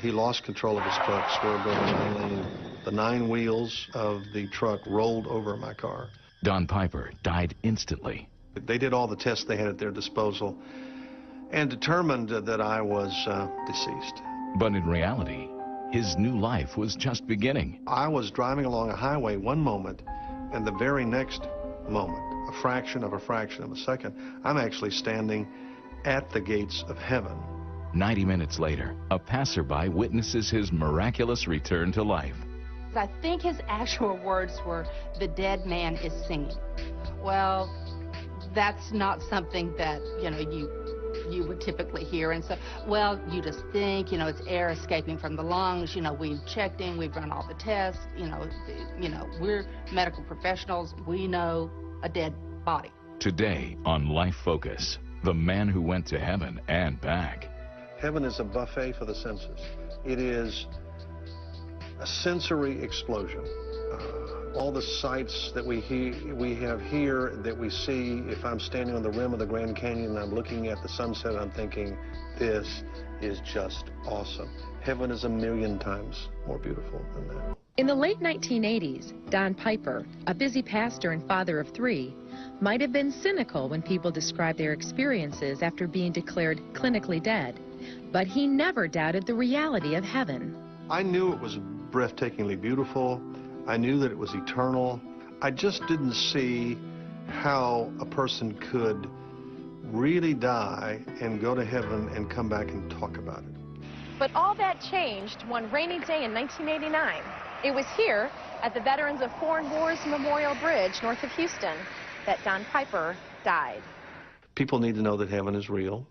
He lost control of his truck, swerved over my lane. The 9 wheels of the truck rolled over my car. Don Piper died instantly. They did all the tests they had at their disposal and determined that I was deceased. But in reality, his new life was just beginning. I was driving along a highway one moment, and the very next moment, a fraction of a second, I'm actually standing at the gates of heaven. 90 minutes later, a passerby witnesses his miraculous return to life. I think his actual words were, "The dead man is singing." Well, that's not something that, you would typically hear. And so, well, you just think, it's air escaping from the lungs. We've checked in, we've run all the tests. We're medical professionals. We know a dead body. Today on Life Focus, the man who went to heaven and back. Heaven is a buffet for the senses. It is a sensory explosion. All the sights that we have here, that we see. If I'm standing on the rim of the Grand Canyon and I'm looking at the sunset, I'm thinking, this is just awesome. Heaven is a million times more beautiful than that. In the late 1980s, Don Piper, a busy pastor and father of 3, might have been cynical when people described their experiences after being declared clinically dead. But he never doubted the reality of heaven. I knew it was breathtakingly beautiful. I knew that it was eternal. I just didn't see how a person could really die and go to heaven and come back and talk about it. But all that changed one rainy day in 1989. It was here at the Veterans of Foreign Wars Memorial Bridge north of Houston that Don Piper died. People need to know that heaven is real,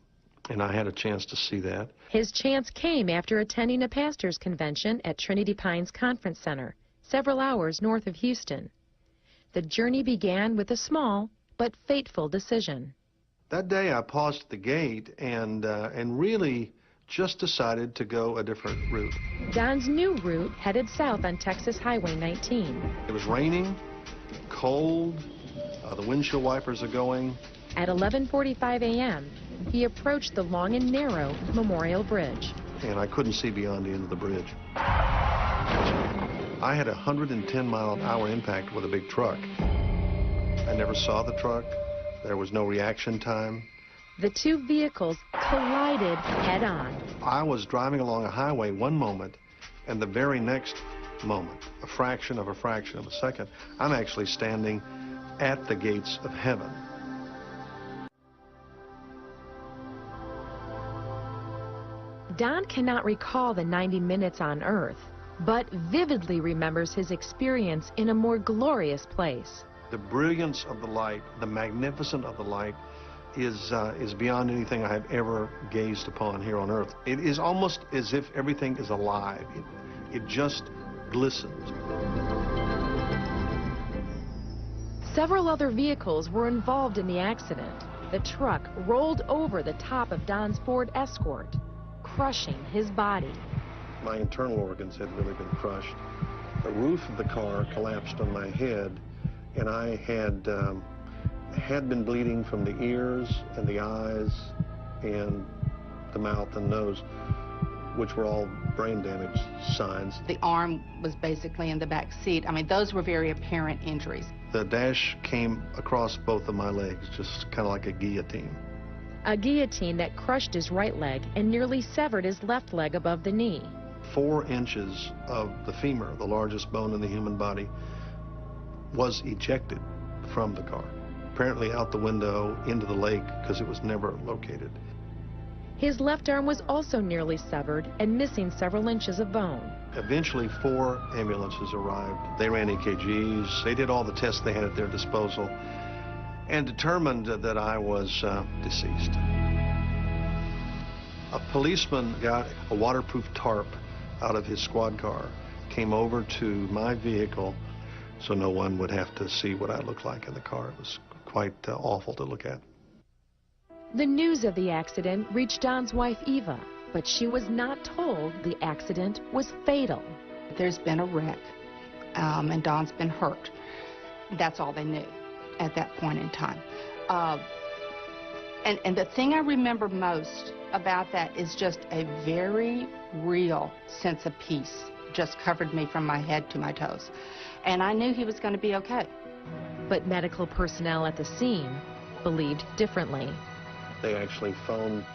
and I had a chance to see that. His chance came after attending a pastors' convention at Trinity Pines Conference Center, several hours north of Houston. The journey began with a small but fateful decision. That day I paused at the gate and really just decided to go a different route. Don's new route headed south on Texas Highway 19. It was raining, cold, the windshield wipers are going. At 11:45 a.m., he approached the long and narrow Memorial Bridge. And I couldn't see beyond the end of the bridge. I had a 110-mile-an-hour impact with a big truck. I never saw the truck. There was no reaction time. The 2 vehicles collided head-on. I was driving along a highway one moment, and the very next moment, a fraction of a second, I'm actually standing at the gates of heaven. Don cannot recall the 90 minutes on Earth, but vividly remembers his experience in a more glorious place. The brilliance of the light, the magnificence of the light is beyond anything I have ever gazed upon here on Earth. It is almost as if everything is alive. It just glistens. Several other vehicles were involved in the accident. The truck rolled over the top of Don's Ford Escort, crushing his body. My internal organs had really been crushed. The roof of the car collapsed on my head, and I had been bleeding from the ears and the eyes and the mouth and nose, which were all brain damage signs. The arm was basically in the back seat. I mean, those were very apparent injuries. The dash came across both of my legs, just kind of like a guillotine. A guillotine that crushed his right leg and nearly severed his left leg above the knee. 4 inches of the femur, the largest bone in the human body, was ejected from the car. Apparently out the window into the lake because it was never located. His left arm was also nearly severed and missing several inches of bone. Eventually 4 ambulances arrived. They ran EKGs. They did all the tests they had at their disposal and determined that I was deceased. A policeman got a waterproof tarp out of his squad car, came over to my vehicle so no one would have to see what I looked like in the car. It was quite awful to look at. The news of the accident reached Don's wife, Eva, but she was not told the accident was fatal. There's been a wreck, and Don's been hurt. That's all they knew at that point in time. And the thing I remember most about that is just a very real sense of peace. Just covered me from my head to my toes. And I knew he was going to be okay. But medical personnel at the scene believed differently. They actually phoned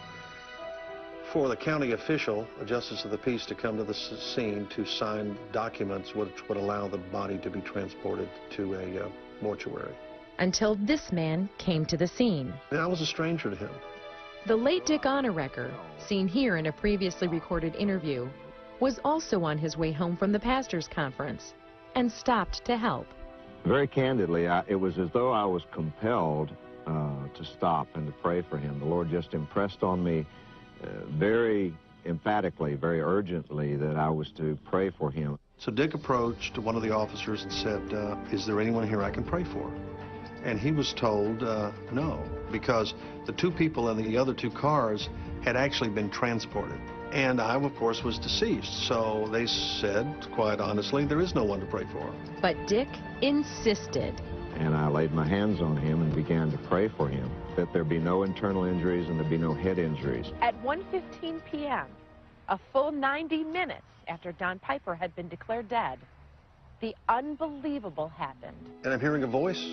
for the county official, a justice of the peace, to come to the scene to sign documents which would allow the body to be transported to a mortuary. Until this man came to the scene. And I was a stranger to him. The late Dick Honorecker, seen here in a previously recorded interview, was also on his way home from the pastor's conference and stopped to help. Very candidly, it was as though I was compelled to stop and to pray for him. The Lord just impressed on me very emphatically, very urgently, that I was to pray for him. So Dick approached one of the officers and said, is there anyone here I can pray for? And he was told no, because the two people in the other two cars had actually been transported. And I, of course, was deceased. So they said, quite honestly, there is no one to pray for. But Dick insisted. And I laid my hands on him and began to pray for him, that there be no internal injuries and there be no head injuries. At 1:15 p.m., a full 90 minutes after Don Piper had been declared dead, the unbelievable happened. And I'm hearing a voice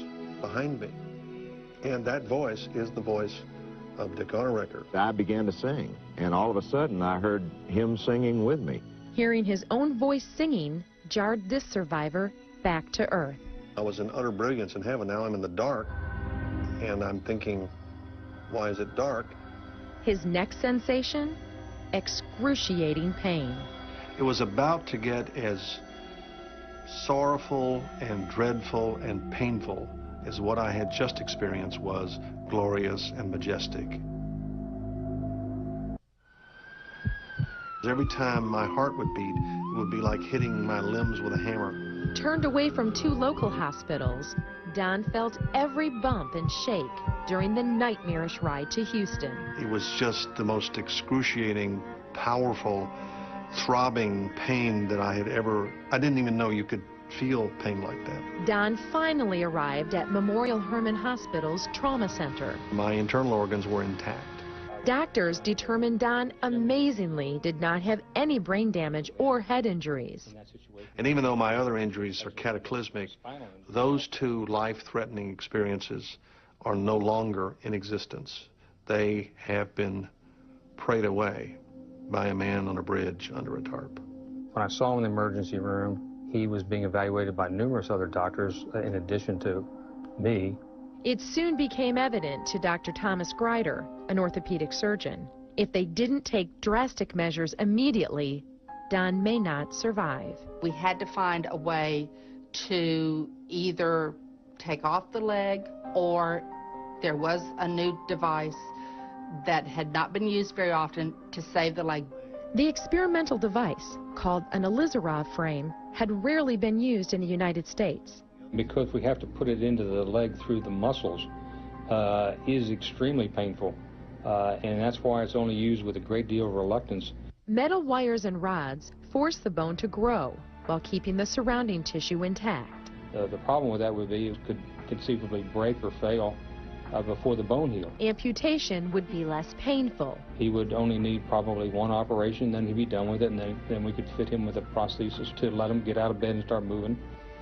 behind me. And that voice is the voice of Dick Honorecker. I began to sing, and all of a sudden I heard him singing with me. Hearing his own voice singing jarred this survivor back to earth. I was in utter brilliance in heaven. Now I'm in the dark, and I'm thinking, why is it dark? His next sensation? Excruciating pain. It was about to get as sorrowful and dreadful and painful as what I had just experienced was glorious and majestic. Every time my heart would beat, it would be like hitting my limbs with a hammer. Turned away from 2 local hospitals, Don felt every bump and shake during the nightmarish ride to Houston. It was just the most excruciating, powerful, throbbing pain that I didn't even know you could feel pain like that. Don finally arrived at Memorial Hermann Hospital's trauma center. My internal organs were intact. Doctors determined Don amazingly did not have any brain damage or head injuries. And even though my other injuries are cataclysmic, those 2 life-threatening experiences are no longer in existence. They have been prayed away by a man on a bridge under a tarp. When I saw him in the emergency room, he was being evaluated by numerous other doctors in addition to me. It soon became evident to Dr. Thomas Grider, an orthopedic surgeon, if they didn't take drastic measures immediately, Don may not survive. We had to find a way to either take off the leg, or there was a new device that had not been used very often to save the leg. The experimental device, called an Elizarov frame, had rarely been used in the United States. Because we have to put it into the leg through the muscles, is extremely painful, and that's why it's only used with a great deal of reluctance. Metal wires and rods force the bone to grow while keeping the surrounding tissue intact. The problem with that would be it could conceivably break or fail before the bone healed. Amputation would be less painful. He would only need probably 1 operation, then he'd be done with it, and then we could fit him with a prosthesis to let him get out of bed and start moving.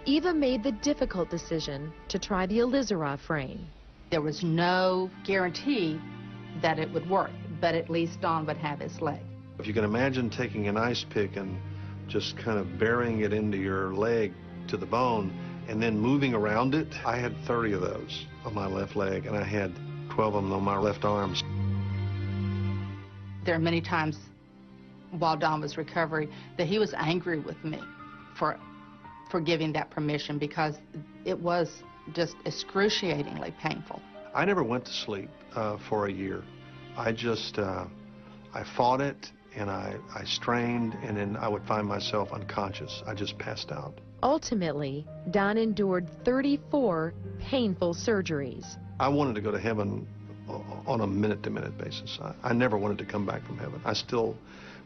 Eva made the difficult decision to try the Elizarov frame. There was no guarantee that it would work, but at least Don would have his leg. If you can imagine taking an ice pick and just kind of burying it into your leg to the bone and then moving around it, I had 30 of those on my left leg, and I had 12 of them on my left arm. There are many times while Don was recovering that he was angry with me for giving that permission, because it was just excruciatingly painful. I never went to sleep for a year. I just, I fought it, and I strained, and then I would find myself unconscious. I just passed out. Ultimately, Don endured 34 painful surgeries. I wanted to go to heaven on a minute-to-minute basis. I never wanted to come back from heaven. I still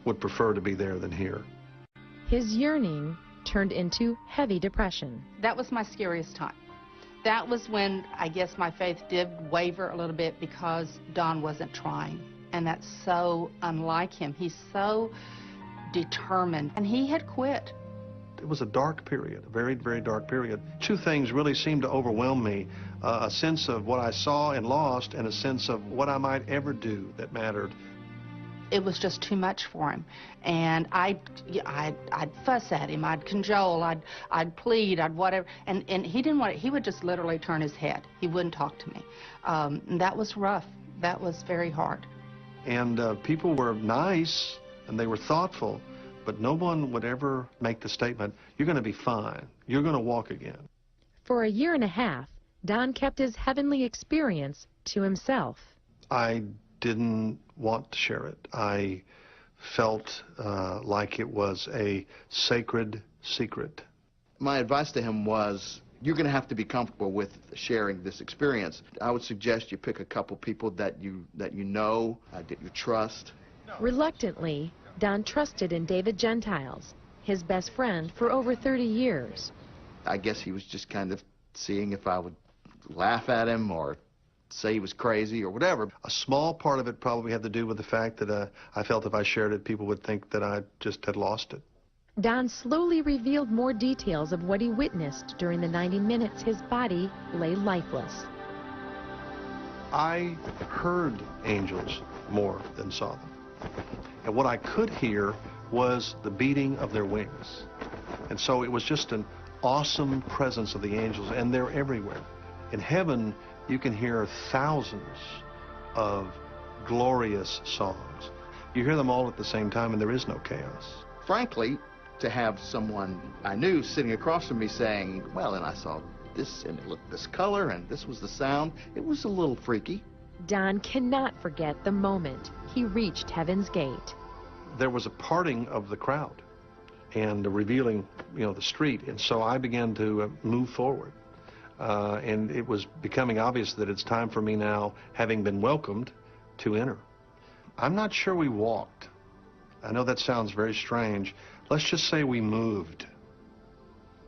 would prefer to be there than here. His yearning turned into heavy depression. That was my scariest time. That was when I guess my faith did waver a little bit, because Don wasn't trying. And that's so unlike him. He's so determined, and he had quit. It was a dark period, a very, very dark period. Two things really seemed to overwhelm me, a sense of what I saw and lost, and a sense of what I might ever do that mattered. It was just too much for him, and I'd fuss at him, I'd cajole, I'd plead, I'd whatever, and he didn't want it. He would just literally turn his head. He wouldn't talk to me. And that was rough. That was very hard. And people were nice, and they were thoughtful, but no one would ever make the statement, "You're going to be fine. You're going to walk again." For a year and a half, Don kept his heavenly experience to himself. I didn't want to share it. I felt like it was a sacred secret. My advice to him was, you're going to have to be comfortable with sharing this experience. I would suggest you pick a couple people that you know, that you trust. Reluctantly, Don trusted in David Gentiles, his best friend for over 30 years. I guess he was just kind of seeing if I would laugh at him or say he was crazy or whatever. A small part of it probably had to do with the fact that I felt if I shared it, people would think that I just had lost it. Don slowly revealed more details of what he witnessed during the 90 minutes his body lay lifeless. I heard angels more than saw them. And what I could hear was the beating of their wings. And so it was just an awesome presence of the angels, and they're everywhere. In heaven, you can hear thousands of glorious songs. You hear them all at the same time, and there is no chaos. Frankly, to have someone I knew sitting across from me saying, well, and I saw this, and it looked this color, and this was the sound, it was a little freaky. Don cannot forget the moment he reached Heaven's Gate. There was a parting of the crowd and revealing, the street, and so I began to move forward. And it was becoming obvious that it's time for me now, having been welcomed, to enter. I'm not sure we walked. I know that sounds very strange. Let's just say we moved.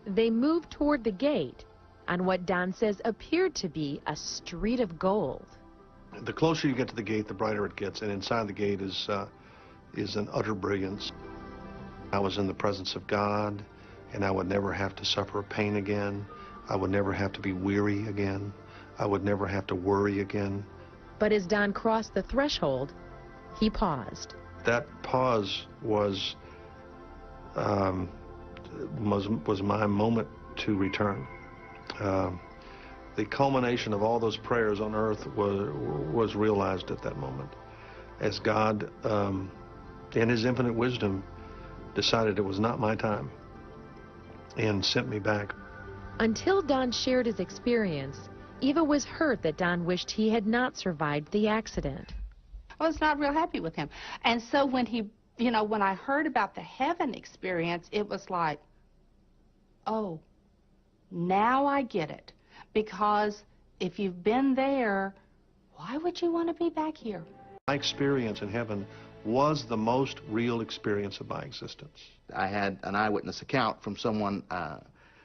They moved toward the gate on what Don says appeared to be a street of gold. The closer you get to the gate, the brighter it gets, and inside the gate is an utter brilliance. I was in the presence of God, and I would never have to suffer pain again. I would never have to be weary again. I would never have to worry again. But as Don crossed the threshold, he paused. That pause was my moment to return. The culmination of all those prayers on earth was realized at that moment, as God, in his infinite wisdom, decided it was not my time and sent me back. Until Don shared his experience, Eva was hurt that Don wished he had not survived the accident. I was not real happy with him. And so when when I heard about the heaven experience, it was like, oh, now I get it. Because if you've been there, why would you want to be back here? My experience in heaven was the most real experience of my existence. I had an eyewitness account from someone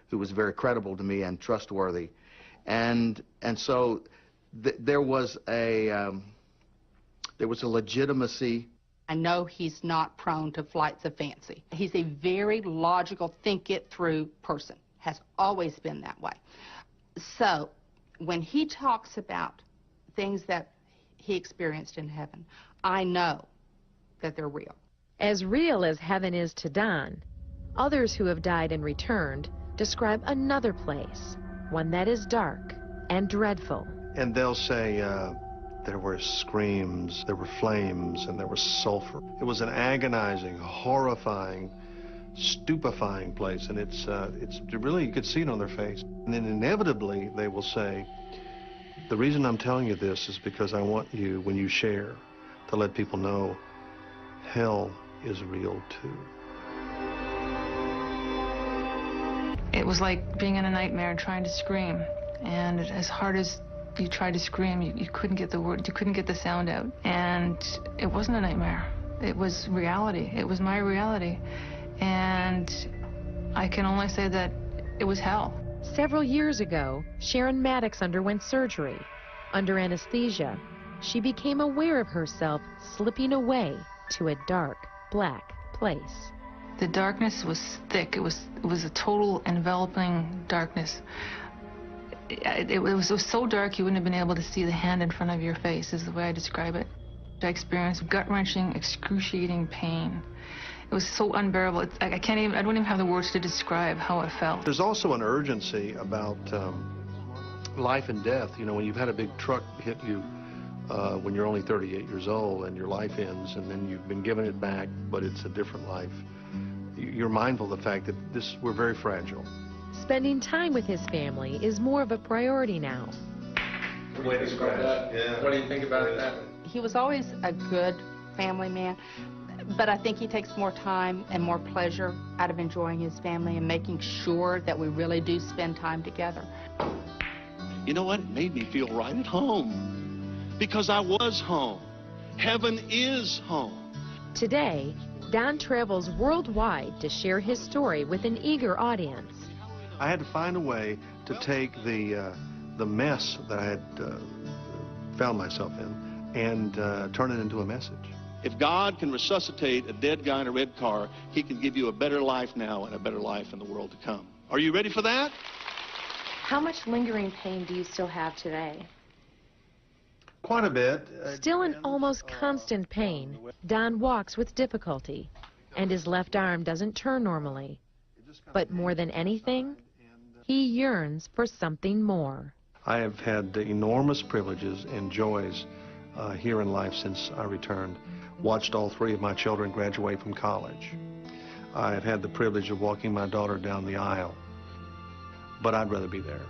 who was very credible to me and trustworthy. And so there was a legitimacy. I know he's not prone to flights of fancy. He's a very logical, think-it-through person. Has always been that way. So when he talks about things that he experienced in heaven, I know that they're real. As real as heaven is to Don, others who have died and returned describe another place, one that is dark and dreadful. And they'll say, there were screams, there were flames, and there was sulfur. It was an agonizing, horrifying, stupefying place, and it's really, you could see it on their face. And then inevitably they will say, the reason I'm telling you this is because I want you, when you share, to let people know hell is real too. It was like being in a nightmare trying to scream, and as hard as you tried to scream, you couldn't get the word, you couldn't get the sound out. And it wasn't a nightmare. It was reality. It was my reality. And I can only say that it was hell. Several years ago, Sharon Maddox underwent surgery. Under anesthesia, she became aware of herself slipping away to a dark, black place. The darkness was thick. It was a total enveloping darkness. It was so dark you wouldn't have been able to see the hand in front of your face, is the way I describe it. I experienced gut-wrenching, excruciating pain. It was so unbearable. I don't even have the words to describe how it felt. There's also an urgency about life and death. You know, when you've had a big truck hit you when you're only 38 years old and your life ends, and then you've been given it back, but it's a different life. You're mindful of the fact that we're very fragile. Spending time with his family is more of a priority now. Way to scratch. Yeah. What do you think about that? He was always a good family man, but I think he takes more time and more pleasure out of enjoying his family and making sure that we really do spend time together. You know what? It made me feel right at home, because I was home. Heaven is home. Today, Don travels worldwide to share his story with an eager audience. I had to find a way to take the mess that I had found myself in and turn it into a message. If God can resuscitate a dead guy in a red car, he can give you a better life now and a better life in the world to come. Are you ready for that? How much lingering pain do you still have today? Quite a bit. Still in almost constant pain, Don walks with difficulty, and his left arm doesn't turn normally. But more than anything, he yearns for something more. I have had enormous privileges and joys here in life since I returned. Watched all 3 of my children graduate from college. I've had the privilege of walking my daughter down the aisle, but I'd rather be there.